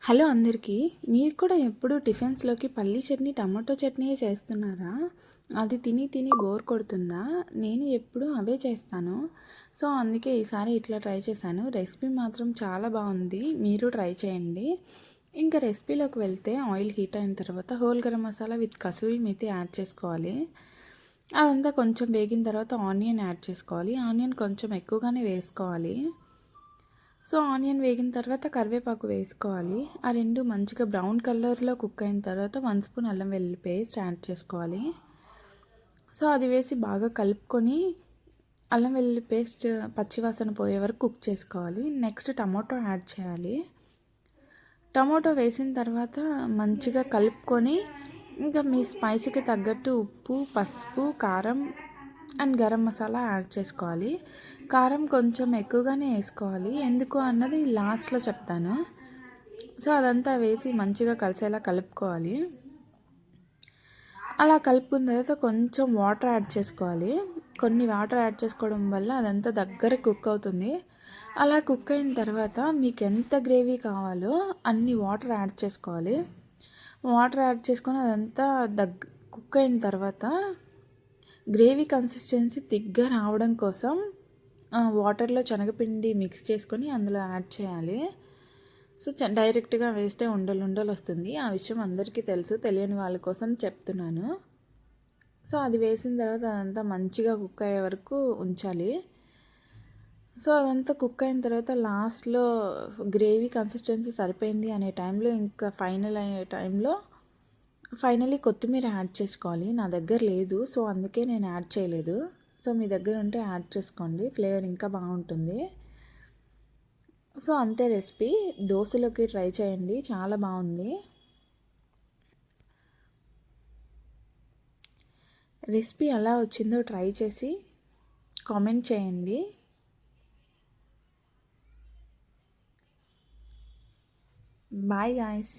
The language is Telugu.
హలో అందరికీ. మీరు కూడా ఎప్పుడు టిఫిన్స్‌లోకి పల్లీ చట్నీ, టమాటో చట్నీయే చేస్తున్నారా? అది తిని తిని బోర్ కొడుతుందా? నేను ఎప్పుడూ అవే చేస్తాను. సో, అందుకే ఈసారి ఇట్లా ట్రై చేశాను. రెసిపీ మాత్రం చాలా బాగుంది. మీరు ట్రై చేయండి. ఇంకా రెసిపీలోకి వెళ్తే ఆయిల్ హీట్ అయిన తర్వాత whole garam masala with kasuri methi add చేసుకోవాలి. అదంతా కొంచెం వేగిన తర్వాత ఆనియన్ యాడ్ చేసుకోవాలి. ఆనియన్ కొంచెం ఎక్కువగానే వేసుకోవాలి. సో ఆనియన్ వేగిన తర్వాత కరివేపాకు వేసుకోవాలి. ఆ రెండు మంచిగా బ్రౌన్ కలర్లో కుక్ అయిన తర్వాత 1 స్పూన్ అల్లం వెల్లుల్లి పేస్ట్ యాడ్ చేసుకోవాలి. సో అది వేసి బాగా కలుపుకొని అల్లం వెల్లుల్లి పేస్ట్ పచ్చివాసన పోయే వరకు కుక్ చేసుకోవాలి. నెక్స్ట్ టమాటో యాడ్ చేయాలి. టమాటో వేసిన తర్వాత మంచిగా కలుపుకొని ఇంకా మీ స్పైసీకి తగ్గట్టు ఉప్పు, పసుపు, కారం అండ్ గరం మసాలా యాడ్ చేసుకోవాలి. కారం కొంచెం ఎక్కువగానే వేసుకోవాలి. ఎందుకు అన్నది లాస్ట్లో చెప్తాను. సో అదంతా వేసి మంచిగా కలిసేలా కలుపుకోవాలి. అలా కలుపుకున్న తర్వాత కొంచెం వాటర్ యాడ్ చేసుకోవాలి. కొన్ని వాటర్ యాడ్ చేసుకోవడం వల్ల అదంతా దగ్గర కుక్ అవుతుంది. అలా కుక్ అయిన తర్వాత మీకు ఎంత గ్రేవీ కావాలో అన్ని వాటర్ యాడ్ చేసుకోవాలి. వాటర్ యాడ్ చేసుకొని అదంతా కుక్ అయిన తర్వాత గ్రేవీ కన్సిస్టెన్సీ థిక్గా రావడం కోసం వాటర్లో శనగపిండి మిక్స్ చేసుకొని అందులో యాడ్ చేయాలి. సో డైరెక్ట్గా వేస్తే ఉండలు ఉండలు వస్తుంది. ఆ విషయం అందరికీ తెలుసు, తెలియని వాళ్ళ కోసం చెప్తున్నాను. సో అది వేసిన తర్వాత అదంతా మంచిగా కుక్ అయ్యే వరకు ఉంచాలి. సో అదంతా కుక్ అయిన తర్వాత లాస్ట్లో గ్రేవీ కన్సిస్టెన్సీ సరిపోయింది అనే టైంలో, ఇంకా ఫైనల్ అయ్యే టైంలో ఫైనలీ కొత్తిమీర యాడ్ చేసుకోవాలి. నా దగ్గర లేదు, సో అందుకే నేను యాడ్ చేయలేదు. సో మీ దగ్గర ఉంటే యాడ్ చేసుకోండి, ఫ్లేవర్ ఇంకా బాగుంటుంది. సో అంతే రెసిపీ. దోశలోకి ట్రై చేయండి, చాలా బాగుంది. రెసిపీ ఎలా వచ్చిందో ట్రై చేసి కామెంట్ చేయండి. Bye guys.